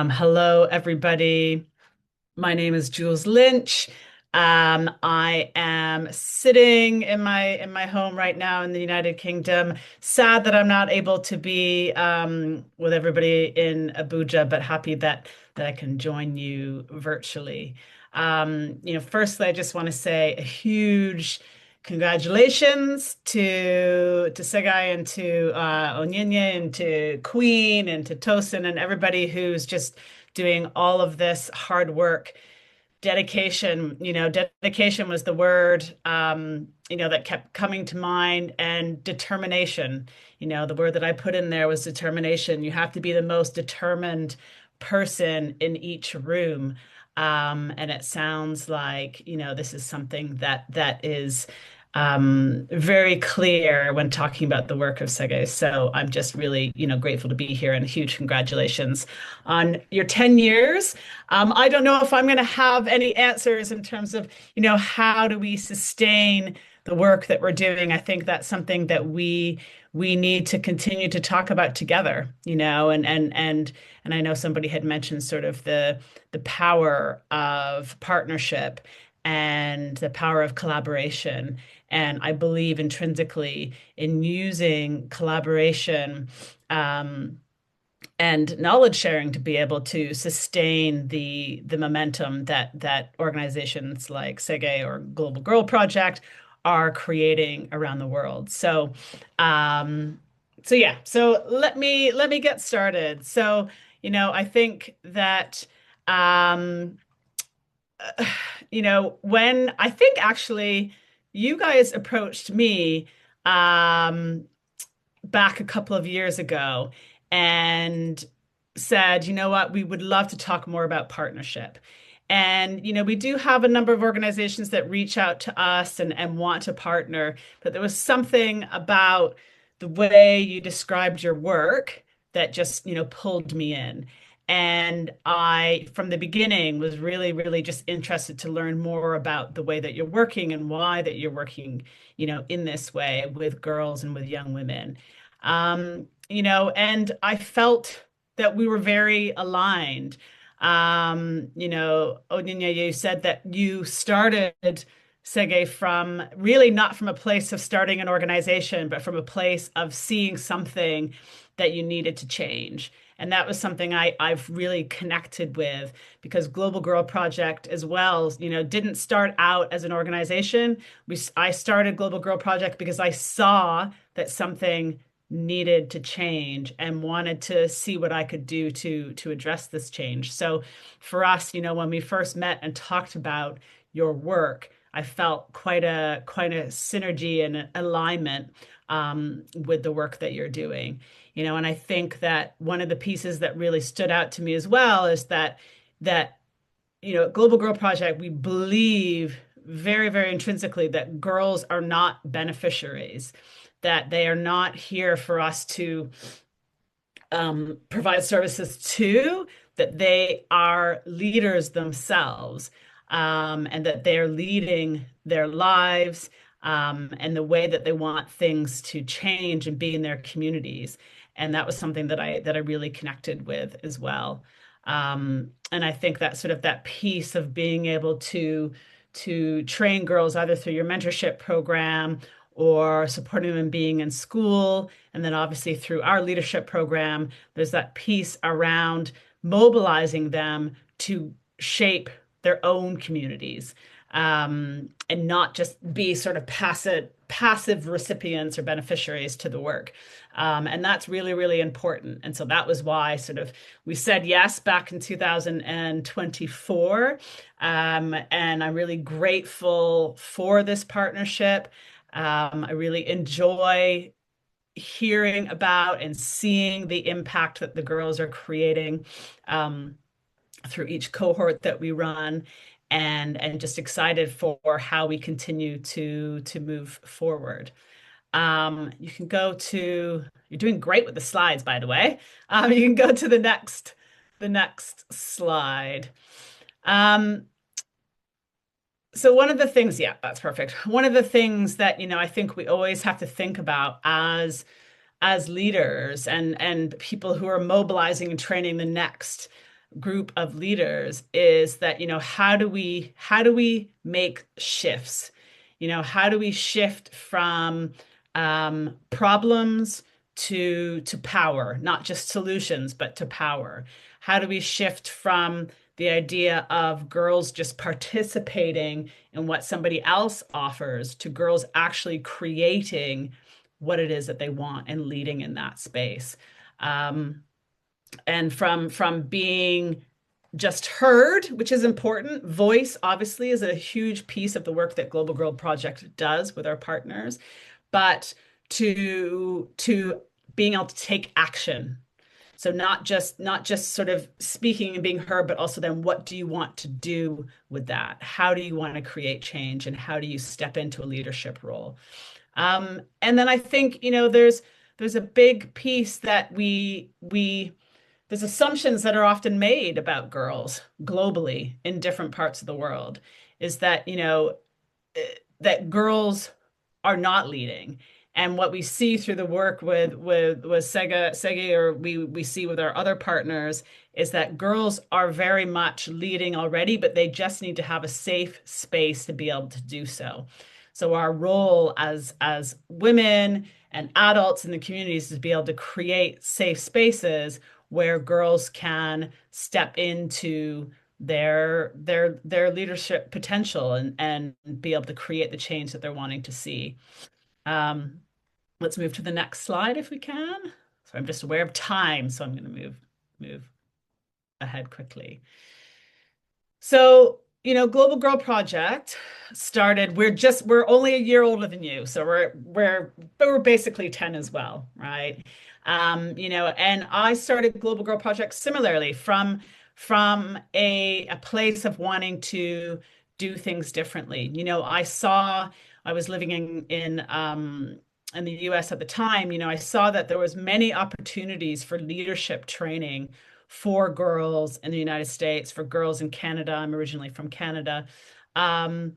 Hello, everybody. My name is Jules Lynch. I am sitting in my home right now in the United Kingdom. Sad that I'm not able to be with everybody in Abuja, but happy that I can join you virtually. Firstly, I just want to say a huge congratulations to SEGEI and to Onyinye and to Queen and to Tosin and everybody who's just doing all of this hard work. Dedication was the word, that kept coming to mind, and determination. The word that I put in there was determination. You have to be the most determined person in each room. And it sounds like, this is something that is very clear when talking about the work of Sege. So I'm just really, grateful to be here, and huge congratulations on your 10 years. I don't know if I'm going to have any answers in terms of, how do we sustain the work that we're doing. I think that's something that we need to continue to talk about together, and I know somebody had mentioned sort of the power of partnership and the power of collaboration. And I believe intrinsically in using collaboration and knowledge sharing to be able to sustain the momentum that organizations like SEGE or Global Girl Project are creating around the world. Um, so let me get started. I think that um, when I think actually you guys approached me um, back a couple of years ago and said, you know what, we would love to talk more about partnership. And, we do have a number of organizations that reach out to us and want to partner, but there was something about the way you described your work that just, pulled me in. And I, from the beginning, was really, really just interested to learn more about the way that you're working and why that you're working, in this way with girls and with young women. And I felt that we were very aligned. Onyinye, you said that you started Sege from really not from a place of starting an organization, but from a place of seeing something that you needed to change. And that was something I've really connected with, because Global Girl Project as well, didn't start out as an organization. I started Global Girl Project because I saw that something needed to change and wanted to see what I could do to address this change. So for us, when we first met and talked about your work, I felt quite a synergy and alignment with the work that you're doing. And I think that one of the pieces that really stood out to me as well is that at Global Girl Project, we believe very, very intrinsically that girls are not beneficiaries, that they are not here for us to provide services to, that they are leaders themselves, and that they are leading their lives, and the way that they want things to change and be in their communities. And that was something that I really connected with as well. And I think that sort of that piece of being able to train girls either through your mentorship program or supporting them being in school, and then obviously through our leadership program, there's that piece around mobilizing them to shape their own communities, and not just be sort of passive recipients or beneficiaries to the work. And that's really, really important. And so that was why sort of we said yes back in 2024. And I'm really grateful for this partnership. I really enjoy hearing about and seeing the impact that the girls are creating through each cohort that we run, and just excited for how we continue to move forward. You can go to, you're doing great with the slides, by the way. You can go to the next slide. So one of the things, yeah, that's perfect. One of the things that, I think we always have to think about as leaders and people who are mobilizing and training the next group of leaders is that, how do we make shifts? How do we shift from problems to power, not just solutions, but to power? How do we shift from the idea of girls just participating in what somebody else offers to girls actually creating what it is that they want and leading in that space? Um, and from being just heard, which is important. Voice obviously is a huge piece of the work that Global Girl Project does with our partners, but to being able to take action. So not just sort of speaking and being heard, but also then what do you want to do with that? How do you want to create change, and how do you step into a leadership role? And then I think, there's a big piece that we there's assumptions that are often made about girls globally in different parts of the world, is that, that girls are not leading. And what we see through the work with SEGEI, or we see with our other partners, is that girls are very much leading already, but they just need to have a safe space to be able to do so. So our role as women and adults in the communities is to be able to create safe spaces where girls can step into their leadership potential and be able to create the change that they're wanting to see. Um, let's move to the next slide if we can. So I'm just aware of time, so I'm going to move ahead quickly. So, Global Girl Project started, we're only a year older than you, so we're basically 10 as well, right? And I started Global Girl Project similarly from a place of wanting to do things differently. I was living in the US at the time. I saw that there was many opportunities for leadership training for girls in the United States, for girls in Canada. I'm originally from Canada. Um,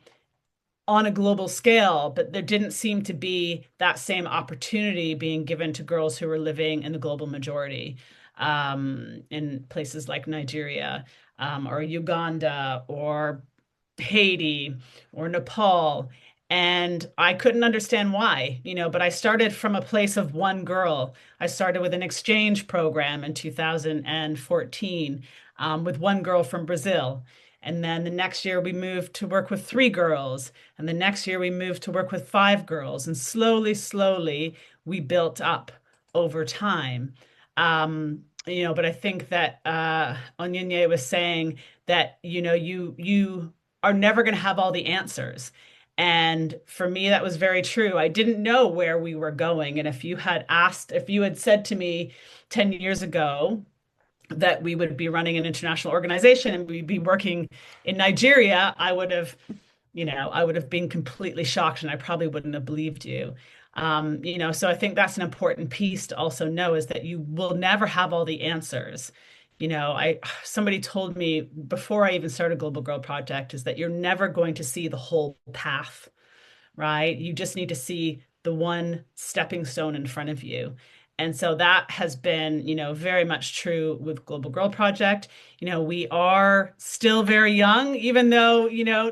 on a global scale, but there didn't seem to be that same opportunity being given to girls who were living in the global majority, in places like Nigeria, or Uganda, or Haiti, or Nepal. And I couldn't understand why, but I started from a place of one girl. I started with an exchange program in 2014, with one girl from Brazil. And then the next year we moved to work with three girls. And the next year we moved to work with five girls. And slowly, slowly, we built up over time. But I think that Onyinye was saying that, you are never going to have all the answers. And for me, that was very true. I didn't know where we were going. And if you had said to me 10 years ago that we would be running an international organization and we'd be working in Nigeria, I would have been completely shocked, and I probably wouldn't have believed you. So I think that's an important piece to also know, is that you will never have all the answers. Somebody told me before I even started Global Girl Project is that you're never going to see the whole path, right? You just need to see the one stepping stone in front of you. And so that has been, very much true with Global Girl Project. We are still very young, even though,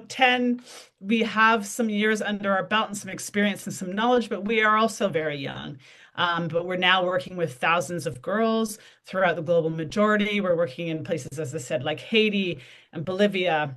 10, we have some years under our belt and some experience and some knowledge, but we are also very young. But we're now working with thousands of girls throughout the global majority. We're working in places, as I said, like Haiti and Bolivia,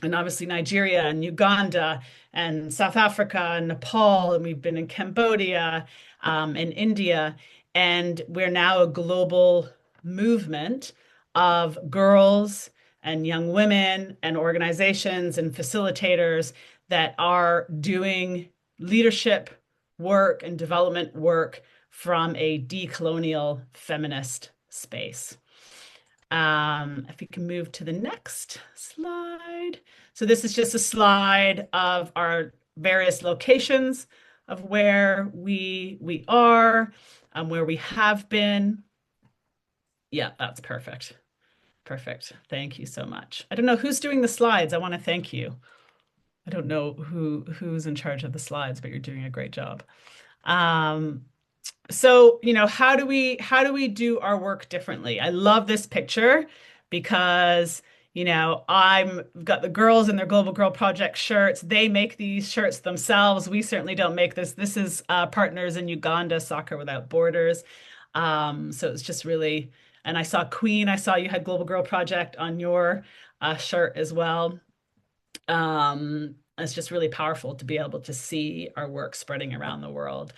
and obviously Nigeria and Uganda and South Africa and Nepal, and we've been in Cambodia, and India, and we're now a global movement of girls and young women and organizations and facilitators that are doing leadership work and development work from a decolonial feminist space. If we can move to the next slide. So this is just a slide of our various locations of where we are, where we have been. Yeah, that's perfect. Perfect. Thank you so much. I don't know who's doing the slides. I want to thank you. I don't know who's in charge of the slides, but you're doing a great job. So, how do we do our work differently? I love this picture because I'm got the girls in their Global Girl Project shirts. They make these shirts themselves. We certainly don't make this. This is partners in Uganda, Soccer Without Borders. So it's just really, and I saw Queen. I saw you had Global Girl Project on your shirt as well. It's just really powerful to be able to see our work spreading around the world.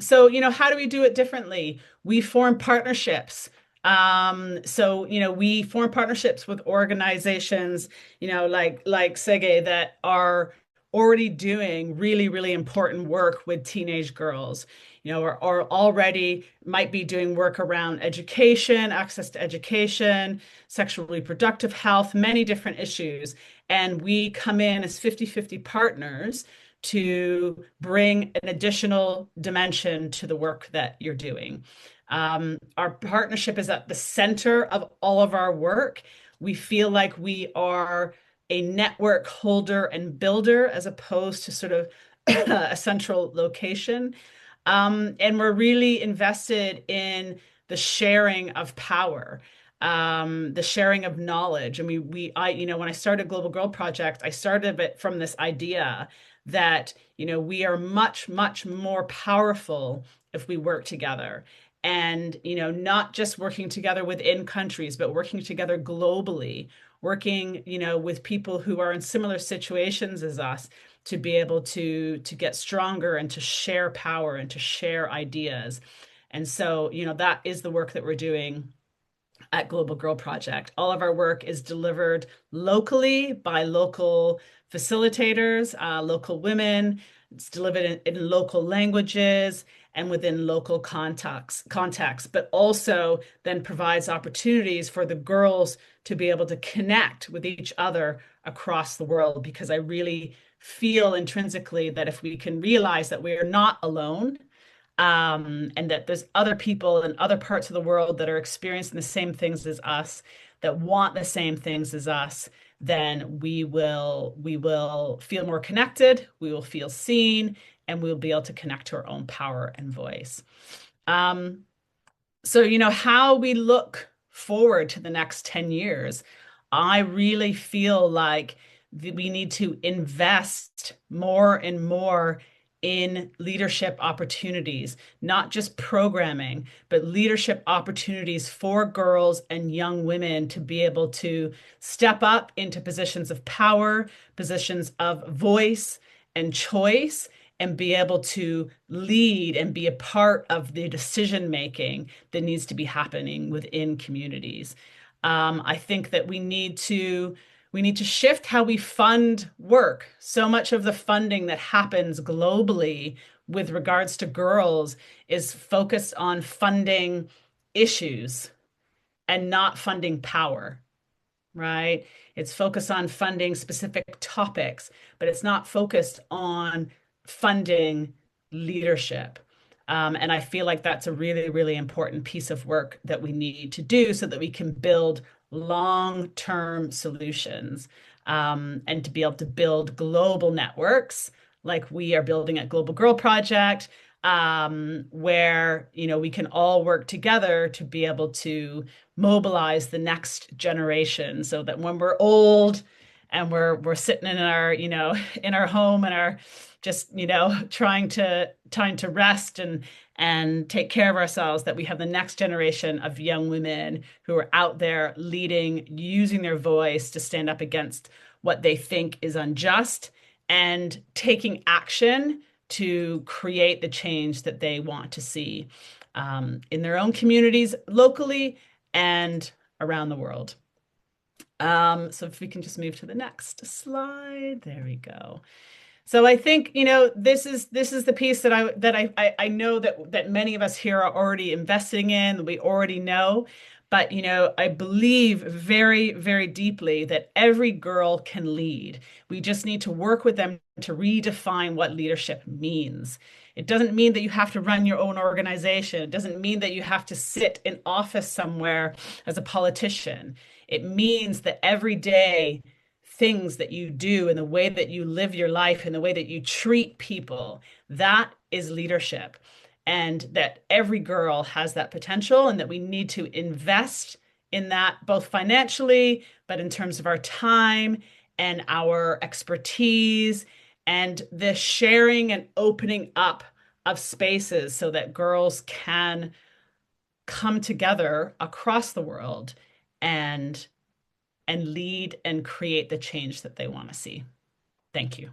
So, how do we do it differently? We form partnerships. So, we form partnerships with organizations, like SEGEI that are already doing really, really important work with teenage girls, or already might be doing work around education, access to education, sexual reproductive health, many different issues. And we come in as 50-50 partners to bring an additional dimension to the work that you're doing. Our partnership is at the center of all of our work. We feel like we are a network holder and builder as opposed to sort of a central location. And we're really invested in the sharing of power, the sharing of knowledge. I mean, when I started Global Girl Project, I started it from this idea that, we are much, much more powerful if we work together. And, not just working together within countries, but working together globally, working, with people who are in similar situations as us to be able to get stronger and to share power and to share ideas. And so, that is the work that we're doing at Global Girl Project. All of our work is delivered locally by local facilitators, local women. It's delivered in local languages and within local contexts, but also then provides opportunities for the girls to be able to connect with each other across the world. Because I really feel intrinsically that if we can realize that we are not alone, and that there's other people in other parts of the world that are experiencing the same things as us, that want the same things as us, then we will feel more connected, we will feel seen, and we'll be able to connect to our own power and voice. Um, so, how we look forward to the next 10 years, I really feel like we need to invest more and more in leadership opportunities, not just programming, but leadership opportunities for girls and young women to be able to step up into positions of power, positions of voice and choice, and be able to lead and be a part of the decision making that needs to be happening within communities. I think that we need to shift how we fund work. So much of the funding that happens globally with regards to girls is focused on funding issues and not funding power, right? It's focused on funding specific topics, but it's not focused on funding leadership. And I feel like that's a really, really important piece of work that we need to do so that we can build long-term solutions, and to be able to build global networks like we are building at Global Girl Project, where we can all work together to be able to mobilize the next generation so that when we're old and we're sitting in our in our home and are just trying to rest and take care of ourselves, that we have the next generation of young women who are out there leading, using their voice to stand up against what they think is unjust and taking action to create the change that they want to see, in their own communities, locally, and around the world. So if we can just move to the next slide. There we go. So I think, this is the piece that I know that many of us here are already investing in, we already know. But, I believe very, very deeply that every girl can lead. We just need to work with them to redefine what leadership means. It doesn't mean that you have to run your own organization. It doesn't mean that you have to sit in office somewhere as a politician. It means that every day things that you do and the way that you live your life and the way that you treat people, that is leadership. And that every girl has that potential and that we need to invest in that both financially, but in terms of our time and our expertise and the sharing and opening up of spaces so that girls can come together across the world and lead and create the change that they want to see. Thank you.